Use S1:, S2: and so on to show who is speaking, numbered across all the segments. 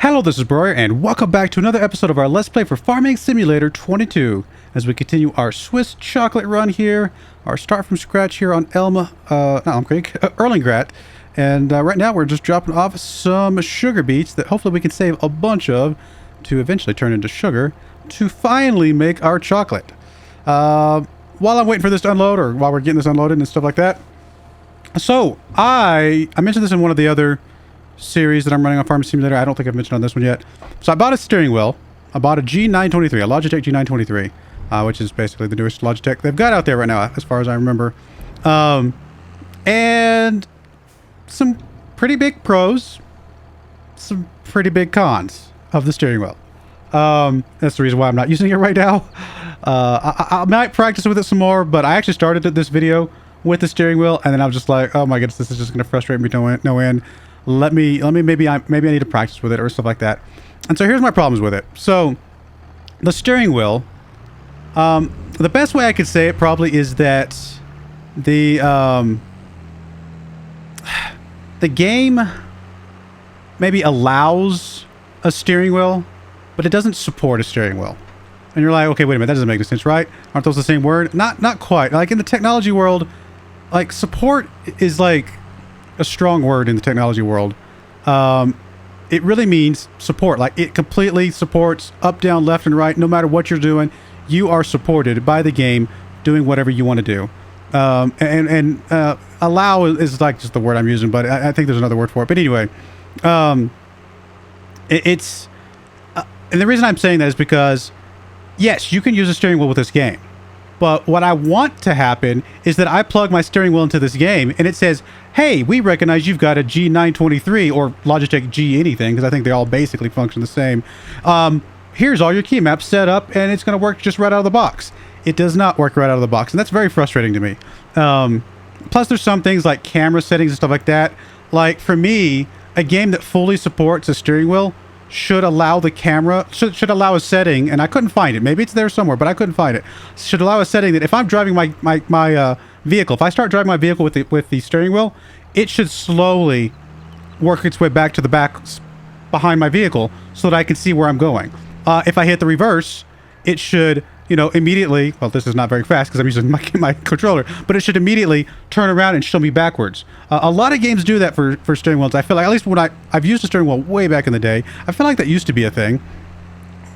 S1: Hello, this is Broyar, and welcome back to another episode of our Let's Play for Farming Simulator 22, as we continue our Swiss chocolate run here, our start from scratch here on Erlengrat, and right now we're just dropping off some sugar beets that hopefully we can save a bunch of to eventually turn into sugar to finally make our chocolate. While I'm waiting for this to unload, or while we're getting this unloaded and stuff like that, so I mentioned this in one of the other series that I'm running on Farming Simulator. I don't think I've mentioned on this one yet. So I bought a steering wheel. I bought a G923, a Logitech G923, which is basically the newest Logitech they've got out there right now, as far as I remember. And some pretty big pros, some pretty big cons of the steering wheel. That's the reason why I'm not using it right now. I might practice with it some more, but I actually started this video with the steering wheel, and then I was just like, oh my goodness, this is just going to frustrate me no end. Maybe I need to practice with it or stuff like that. And so here's my problems with it. So the steering wheel, the best way I could say it probably is that the game maybe allows a steering wheel, but it doesn't support a steering wheel. And you're like, okay, wait a minute, that doesn't make any sense, right? Aren't those the same word? Not quite. Like in the technology world, like support is like a strong word in the technology world. It really means support. Like it completely supports up, down, left, and right. No matter what you're doing, you are supported by the game doing whatever you want to do. Allow is like just the word I'm using, but I think there's another word for it. But anyway, and the reason I'm saying that is because yes, you can use a steering wheel with this game. But what I want to happen is that I plug my steering wheel into this game and it says, hey, we recognize you've got a G923 or Logitech G anything, because I think they all basically function the same. Here's all your key maps set up and it's going to work just right out of the box. It does not work right out of the box, and that's very frustrating to me. Plus, there's some things like camera settings and stuff like that. Like, for me, a game that fully supports a steering wheel should allow the camera, should allow a setting, and I couldn't find it. Maybe it's there somewhere, but I couldn't find it. Should allow a setting that if I'm driving my vehicle, if I start driving my vehicle with the steering wheel, it should slowly work its way back to the back behind my vehicle so that I can see where I'm going. If I hit the reverse, it should, immediately, well, this is not very fast because I'm using my controller, but it should immediately turn around and show me backwards. A lot of games do that for steering wheels. I feel like, at least when I've used a steering wheel way back in the day, I feel like that used to be a thing.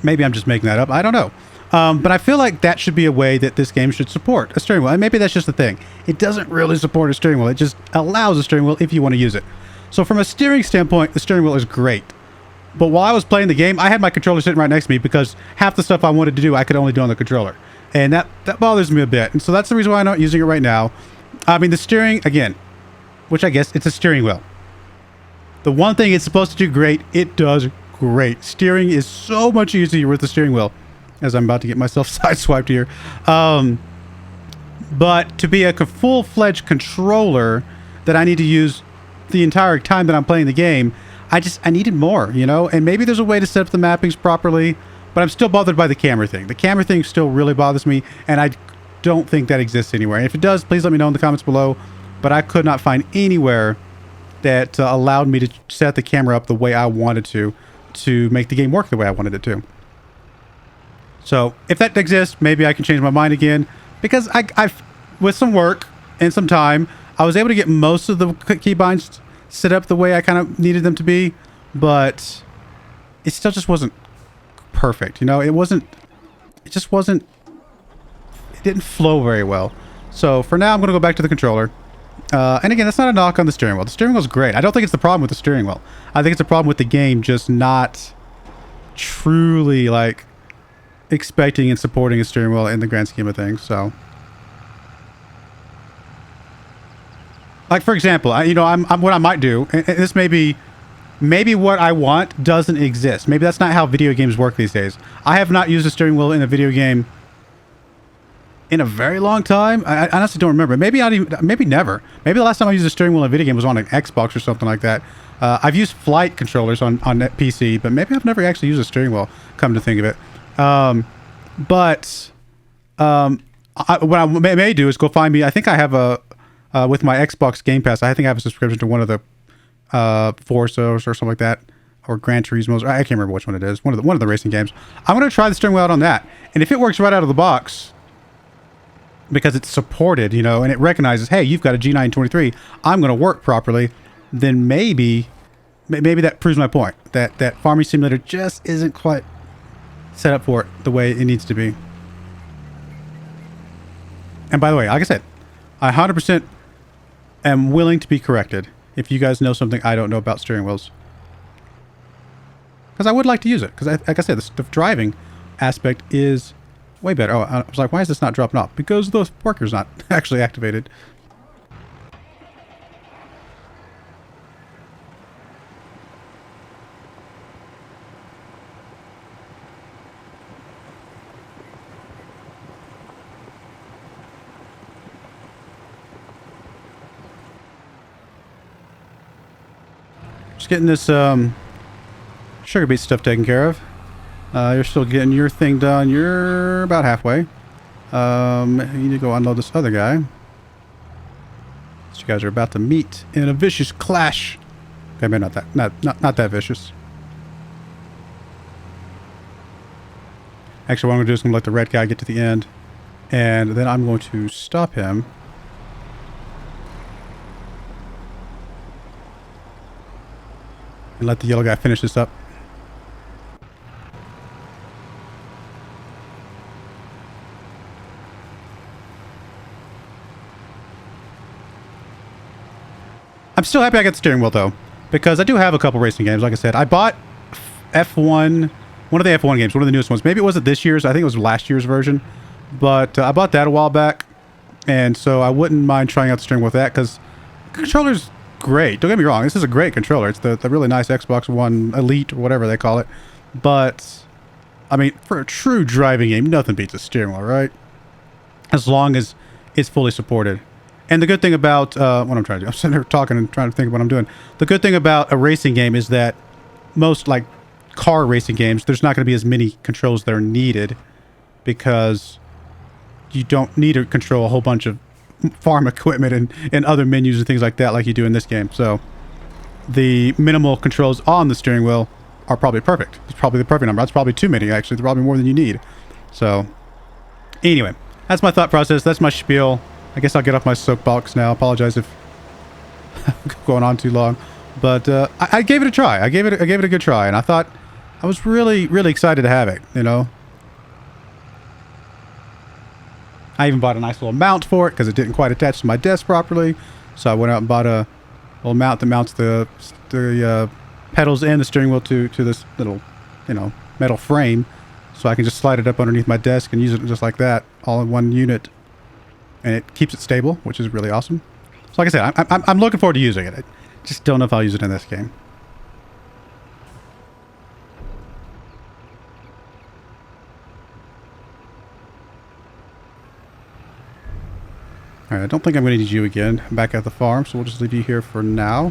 S1: Maybe I'm just making that up. I don't know. But I feel like that should be a way that this game should support a steering wheel. And maybe that's just the thing. It doesn't really support a steering wheel. It just allows a steering wheel if you want to use it. So from a steering standpoint, the steering wheel is great. But while I was playing the game, I had my controller sitting right next to me because half the stuff I wanted to do, I could only do on the controller. And that bothers me a bit. And so that's the reason why I'm not using it right now. I mean, the steering, again, which I guess it's a steering wheel. The one thing it's supposed to do great, it does great. Steering is so much easier with the steering wheel, as I'm about to get myself sideswiped here. But to be a full-fledged controller that I need to use the entire time that I'm playing the game, I needed more, and maybe there's a way to set up the mappings properly, but I'm still bothered by the camera thing. The camera thing still really bothers me, and I don't think that exists anywhere. And if it does, please let me know in the comments below, but I could not find anywhere that allowed me to set the camera up the way I wanted to make the game work the way I wanted it to. So if that exists, maybe I can change my mind again, because I've with some work and some time, I was able to get most of the keybinds set up the way I kind of needed them to be, but it still just wasn't perfect. It didn't flow very well. So for now, I'm going to go back to the controller. And again, that's not a knock on the steering wheel. The steering wheel's great. I don't think it's the problem with the steering wheel. I think it's a problem with the game just not truly like expecting and supporting a steering wheel in the grand scheme of things. So, like, for example, what I might do, and this maybe what I want doesn't exist. Maybe that's not how video games work these days. I have not used a steering wheel in a video game in a very long time. I honestly don't remember. Maybe never. Maybe the last time I used a steering wheel in a video game was on an Xbox or something like that. I've used flight controllers on PC, but maybe I've never actually used a steering wheel, come to think of it. What I may do is go find me. I think I have with my Xbox Game Pass, I think I have a subscription to one of the Forzas or something like that, or Gran Turismo. I can't remember which one it is. One of the racing games. I'm going to try the steering wheel out on that. And if it works right out of the box, because it's supported, you know, and it recognizes, hey, you've got a G923, I'm going to work properly, then maybe that proves my point. That farming simulator just isn't quite set up for it the way it needs to be. And by the way, like I said, I 100% am willing to be corrected if you guys know something I don't know about steering wheels. Because I would like to use it. Because, like I said, the driving aspect is way better. Oh, I was like, why is this not dropping off? Because the worker's not actually activated. Just getting this sugar beet stuff taken care of. You're still getting your thing done. You're about halfway. You need to go unload this other guy. So you guys are about to meet in a vicious clash. Okay, maybe not that vicious. Actually, what I'm going to do is I'm going to let the red guy get to the end. And then I'm going to stop him. And let the yellow guy finish this up. I'm still happy I got the steering wheel though, because I do have a couple racing games. Like I said, I bought F1, one of the F1 games, one of the newest ones. Maybe it wasn't this year's. I think it was last year's version. But I bought that a while back, and so I wouldn't mind trying out the steering wheel with that, because the controller's great. Don't get me wrong. This is a great controller. It's the really nice Xbox One Elite or whatever they call it. But, I mean, for a true driving game, nothing beats a steering wheel, right? As long as it's fully supported. And the good thing about, what I'm trying to do, I'm sitting there talking and trying to think of what I'm doing. The good thing about a racing game is that most, like, car racing games, there's not going to be as many controls that are needed, because you don't need to control a whole bunch of farm equipment and other menus and things like that like you do in this game. So the minimal controls on the steering wheel are probably perfect. It's probably the perfect number. That's probably too many, actually. They're probably more than you need. So anyway, that's my thought process. That's my spiel. I guess I'll get off my soapbox now. Apologize if I'm going on too long. But I gave it a try. I gave it a good try, and I thought I was really, really excited to have it, you know. I even bought a nice little mount for it because it didn't quite attach to my desk properly. So I went out and bought a little mount that mounts the pedals and the steering wheel to this little, you know, metal frame. So I can just slide it up underneath my desk and use it just like that, all in one unit. And it keeps it stable, which is really awesome. So like I said, I'm looking forward to using it. I just don't know if I'll use it in this game. Alright, I don't think I'm going to need you again. I'm back at the farm, so we'll just leave you here for now.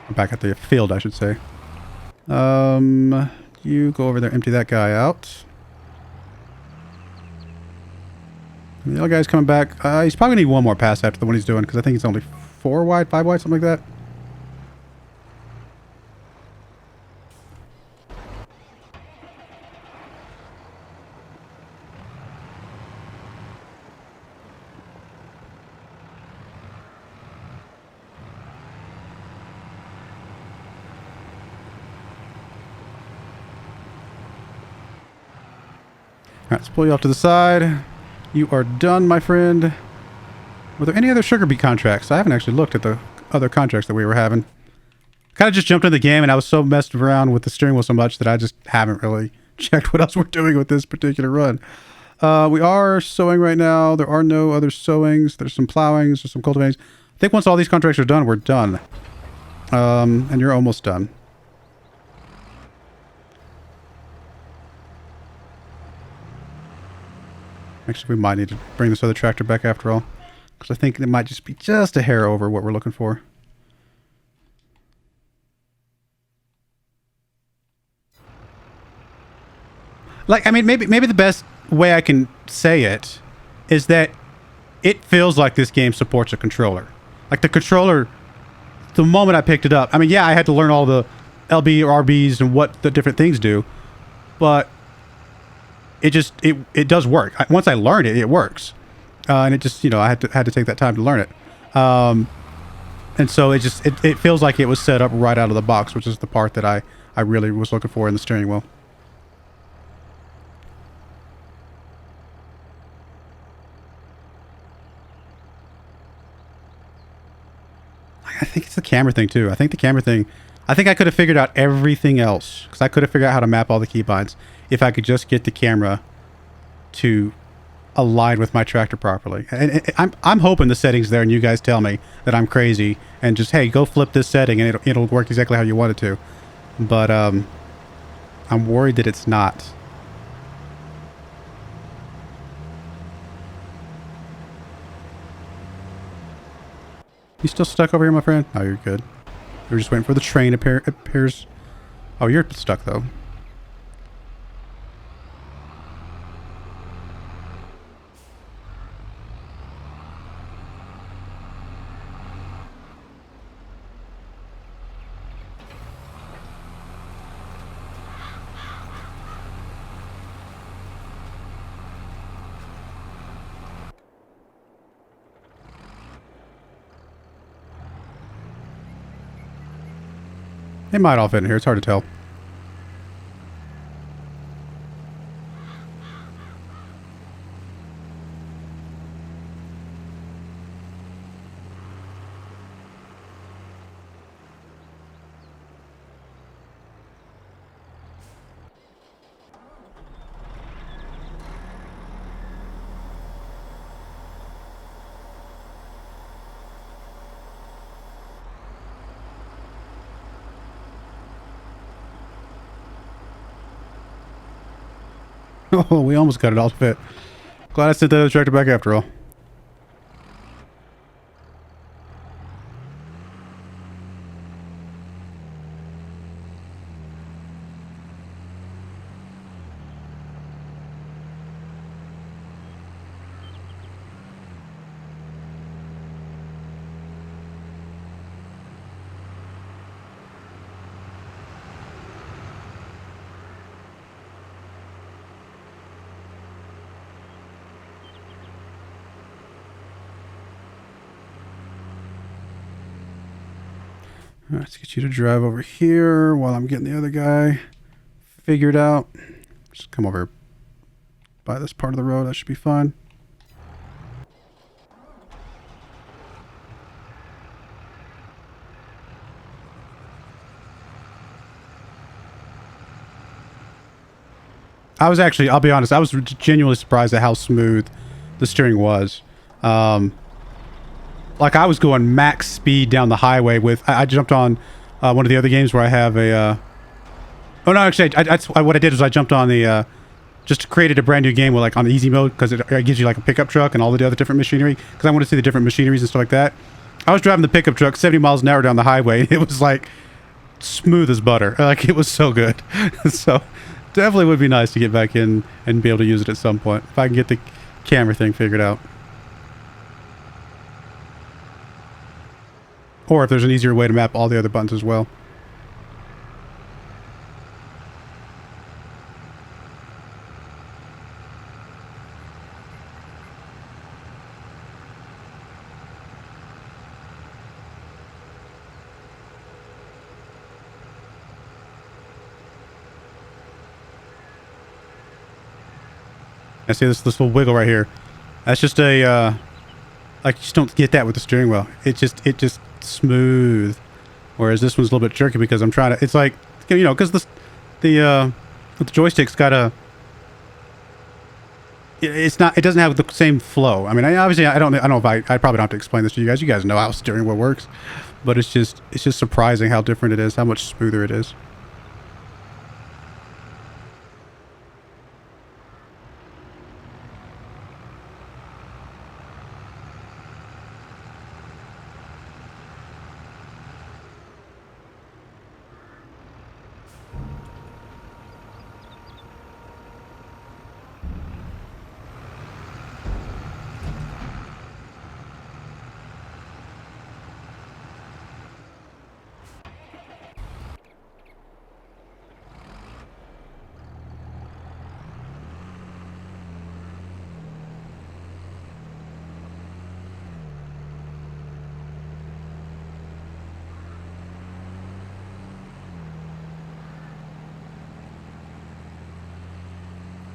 S1: I'm back at the field, I should say. You go over there, empty that guy out. And the other guy's coming back. He's probably going to need one more pass after the one he's doing, because I think it's only 4 wide, 5 wide, something like that. Alright, let's pull you off to the side. You are done, my friend. Were there any other sugar beet contracts? I haven't actually looked at the other contracts that we were having. Kind of just jumped into the game, and I was so messed around with the steering wheel so much that I just haven't really checked what else we're doing with this particular run. We are sowing right now. There are no other sowings. There's some plowings. There's some cultivatings. I think once all these contracts are done, we're done. And you're almost done. Actually, we might need to bring this other tractor back after all, because I think it might just be just a hair over what we're looking for. Like, I mean, maybe the best way I can say it is that it feels like this game supports a controller. Like, the controller the moment I picked it up, I mean, yeah, I had to learn all the LB or RBs and what the different things do, but it just it does work. Once I learned it, it works, and it just, you know, I had to take that time to learn it, and so it feels like it was set up right out of the box, which is the part that I really was looking for in the steering wheel. I think it's the camera thing too. I think the camera thing, I think I could have figured out everything else, because I could have figured out how to map all the keybinds if I could just get the camera to align with my tractor properly. And I'm hoping the setting's there and you guys tell me that I'm crazy and just, hey, go flip this setting and it'll work exactly how you want it to. But I'm worried that it's not. You still stuck over here, my friend? Oh, you're good. We're just waiting for the train appears. Oh, you're stuck though. They might all fit in here. It's hard to tell. Oh, we almost got it all to fit. Glad I sent that other tractor back after all. All right, let's get you to drive over here while I'm getting the other guy figured out. Just come over by this part of the road. That should be fine. I was actually, I'll be honest, I was genuinely surprised at how smooth the steering was. Like, I was going max speed down the highway with... I jumped on one of the other games where I have a... Oh, no, actually, what I did was I jumped on the... just created a brand new game with, like, on the easy mode, because it gives you, like, a pickup truck and all the other different machinery, because I want to see the different machineries and stuff like that. I was driving the pickup truck 70 miles an hour down the highway, and it was, like, smooth as butter. Like, it was so good. So, definitely would be nice to get back in and be able to use it at some point, if I can get the camera thing figured out. Or if there's an easier way to map all the other buttons as well. I see this little wiggle right here. That's just a, like, you just don't get that with the steering wheel. It just smooth. Whereas this one's a little bit jerky because I'm trying to, it's like, you know, because the joystick's got a, it doesn't have the same flow. I mean, I don't know if I probably don't have to explain this to you guys. You guys know how steering wheel works, but it's just surprising how different it is, how much smoother it is.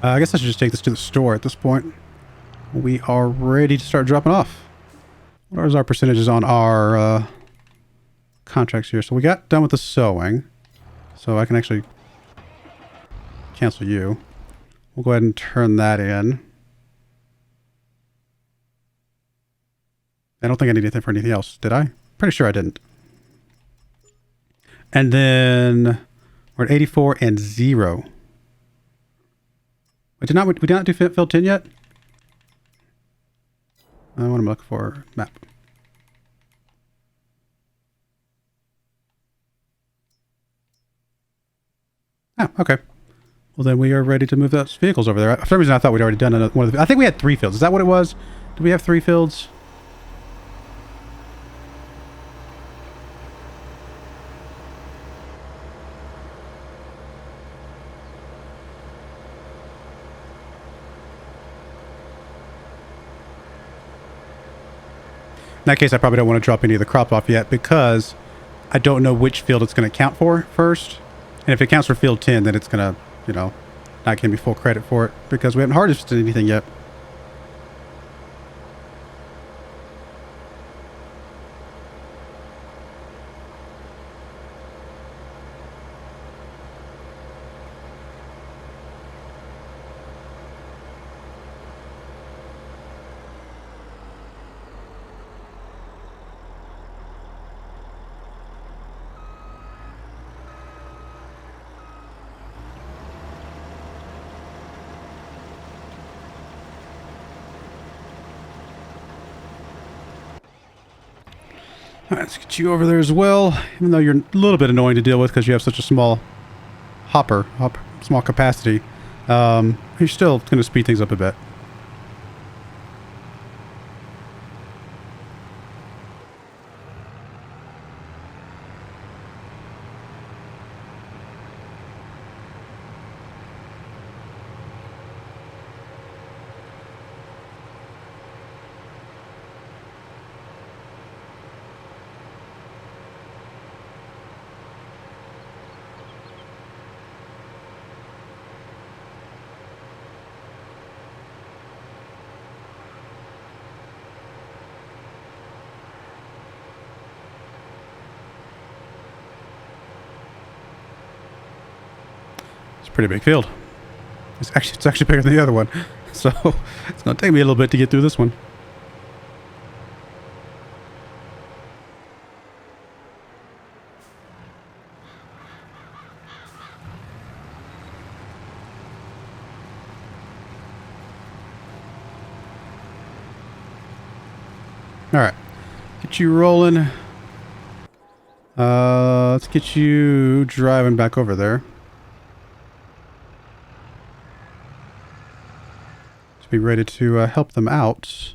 S1: I guess I should just take this to the store at this point. We are ready to start dropping off. What are our percentages on our contracts here? So we got done with the sewing. So I can actually cancel you. We'll go ahead and turn that in. I don't think I need anything for anything else, did I? Pretty sure I didn't. And then we're at 84 and 0. We did not do fill 10 yet? What am I looking for? Map. Oh, okay. Well, then we are ready to move those vehicles over there. For some reason, I thought we'd already done one of the... I think we had 3 fields. Is that what it was? Do we have 3 fields? In that case, I probably don't want to drop any of the crop off yet because I don't know which field it's going to count for first. And if it counts for field 10, then it's going to, you know, not give me full credit for it because we haven't harvested anything yet. All right, let's get you over there as well. Even though you're a little bit annoying to deal with because you have such a small small capacity, you're still going to speed things up a bit. Pretty big field. It's actually bigger than the other one, so it's gonna take me a little bit to get through this one. All right, get you rolling. Let's get you driving back over there. Be ready to help them out.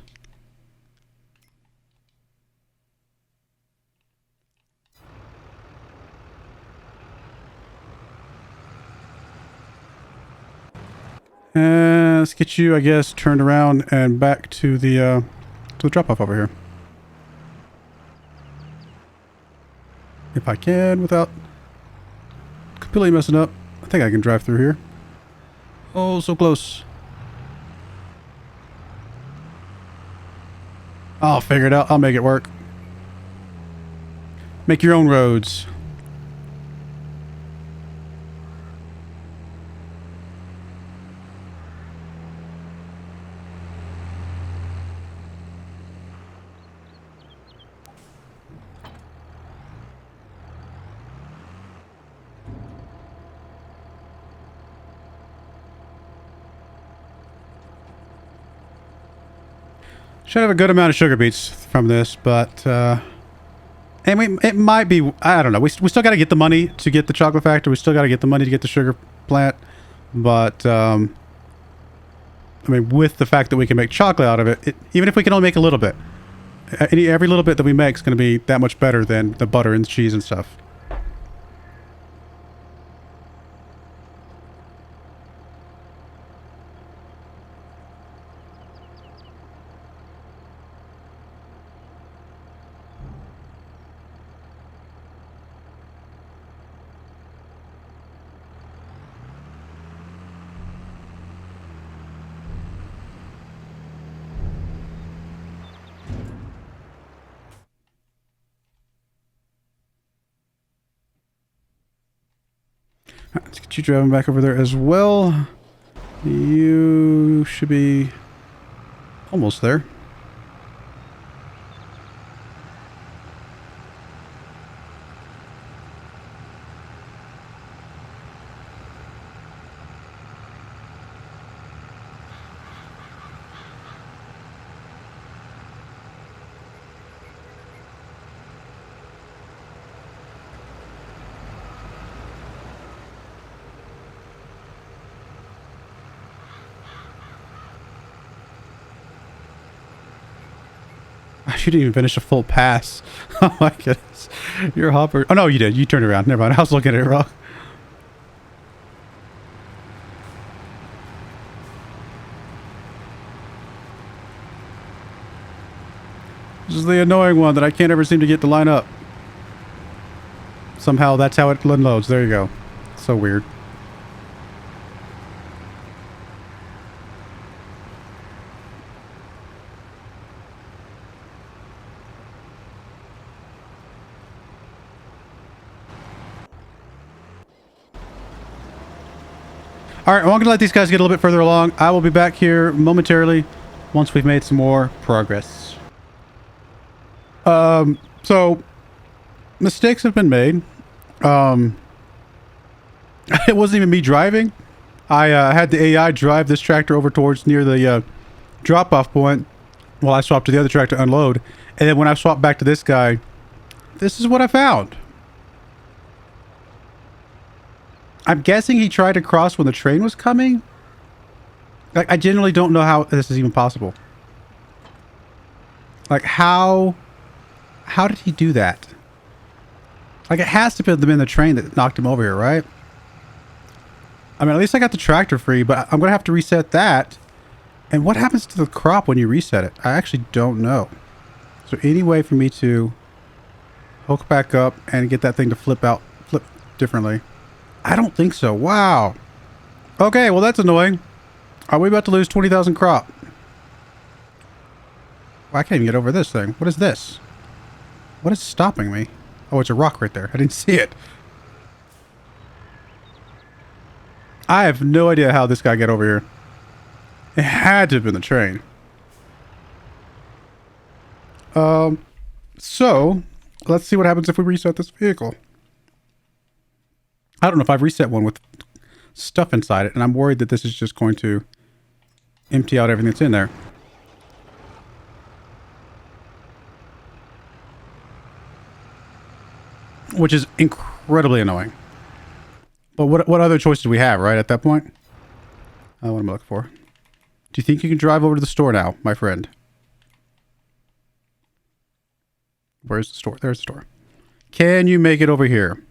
S1: And let's get you, I guess, turned around and back to the drop-off over here. If I can, without completely messing up. I think I can drive through here. Oh, so close. I'll figure it out. I'll make it work. Make your own roads. Should have a good amount of sugar beets from this, but it might be, I don't know. We still got to get the money to get the chocolate factory. We still got to get the money to get the sugar plant. But I mean, with the fact that we can make chocolate out of it, even if we can only make a little bit, every little bit that we make is going to be that much better than the butter and the cheese and stuff. Let's get you driving back over there as well. You should be almost there. You didn't even finish a full pass. Oh my goodness. You're a hopper. Oh no, you did. You turned around. Never mind. I was looking at it wrong. This is the annoying one that I can't ever seem to get to line up. Somehow that's how it unloads. There you go. So weird. All right, well, I'm going to let these guys get a little bit further along. I will be back here momentarily once we've made some more progress. So mistakes have been made. It wasn't even me driving. I had the AI drive this tractor over towards near the drop-off point while I swapped to the other tractor to unload. And then when I swapped back to this guy, this is what I found. I'm guessing he tried to cross when the train was coming. Like, I genuinely don't know how this is even possible. Like, how did he do that? Like, it has to have been the train that knocked him over here, right? I mean, at least I got the tractor free, but I'm going to have to reset that. And what happens to the crop when you reset it? I actually don't know. Is there any way for me to hook back up and get that thing to flip differently? I don't think so. Wow. Okay, well, that's annoying. Are we about to lose 20,000 crop? Well, I can't even get over this thing. What is this? What is stopping me? Oh, it's a rock right there. I didn't see it. I have no idea how this guy got over here. It had to have been the train. So, let's see what happens if we reset this vehicle. I don't know if I've reset one with stuff inside it, and I'm worried that this is just going to empty out everything that's in there. Which is incredibly annoying. But what other choice do we have, right, at that point? What am I looking for? Do you think you can drive over to the store now, my friend? Where's the store? There's the store. Can you make it over here?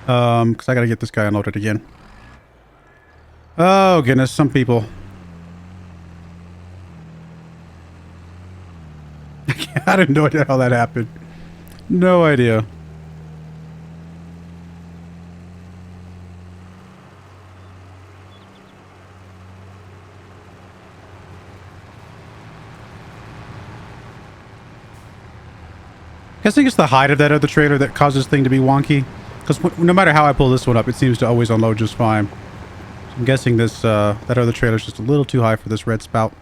S1: Because I gotta get this guy unloaded again. Oh, goodness, some people. I have no idea how that happened. No idea. I think it's the height of that other trailer that causes this thing to be wonky. Because no matter how I pull this one up, it seems to always unload just fine. So I'm guessing this that other trailer is just a little too high for this red spout.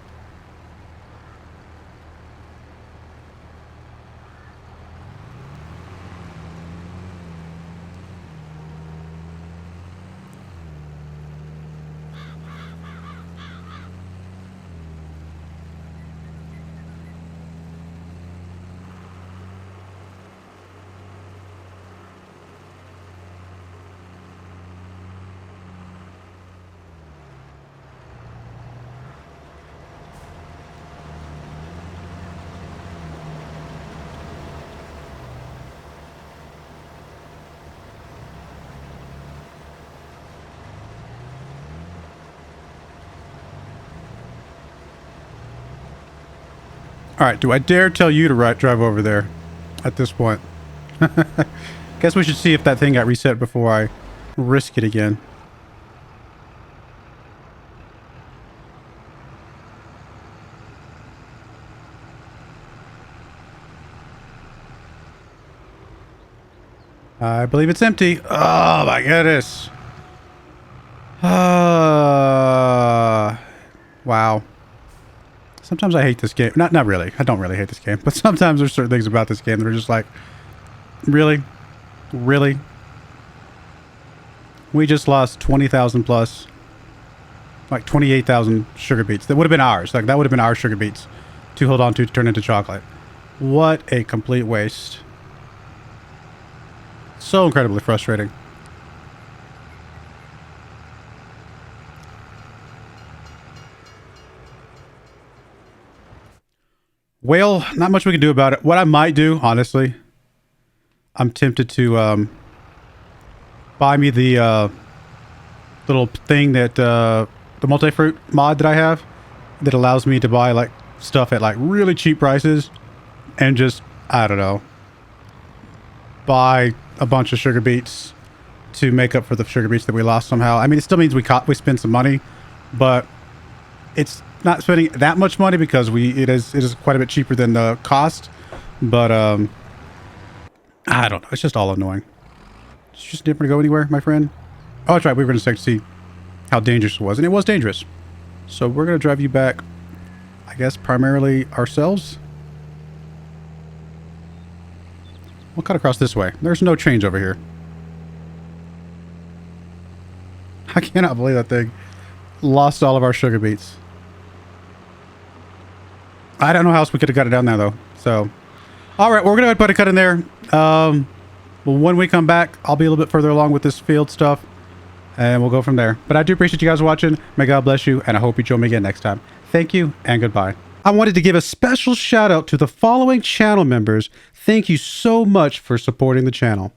S1: Alright, do I dare tell you to drive over there at this point? Guess we should see if that thing got reset before I risk it again. I believe it's empty. Oh my goodness. Wow. Sometimes I hate this game. Not really. I don't really hate this game. But sometimes there's certain things about this game that are just like, really? Really? We just lost 20,000 plus. Like 28,000 sugar beets. That would have been ours. Like that would have been our sugar beets to hold on to turn into chocolate. What a complete waste. So incredibly frustrating. Well, not much we can do about it. What I might do, honestly, I'm tempted to buy me the little thing that the multi-fruit mod that I have that allows me to buy like stuff at like really cheap prices and just, I don't know, buy a bunch of sugar beets to make up for the sugar beets that we lost somehow. I mean, it still means we spend some money, but it's not spending that much money because it is quite a bit cheaper than the cost. But I don't know. It's just all annoying. It's just different to go anywhere, my friend. Oh, that's right. We were going to check to see how dangerous it was, and it was dangerous. So we're going to drive you back, I guess, primarily ourselves. We'll cut across this way. There's no change over here. I cannot believe that thing lost all of our sugar beets. I don't know how else we could have got it down there, though. So, all right, we're going to put a cut in there. Well, when we come back, I'll be a little bit further along with this field stuff, and we'll go from there. But I do appreciate you guys watching. May God bless you, and I hope you join me again next time. Thank you, and goodbye. I wanted to give a special shout out to the following channel members. Thank you so much for supporting the channel.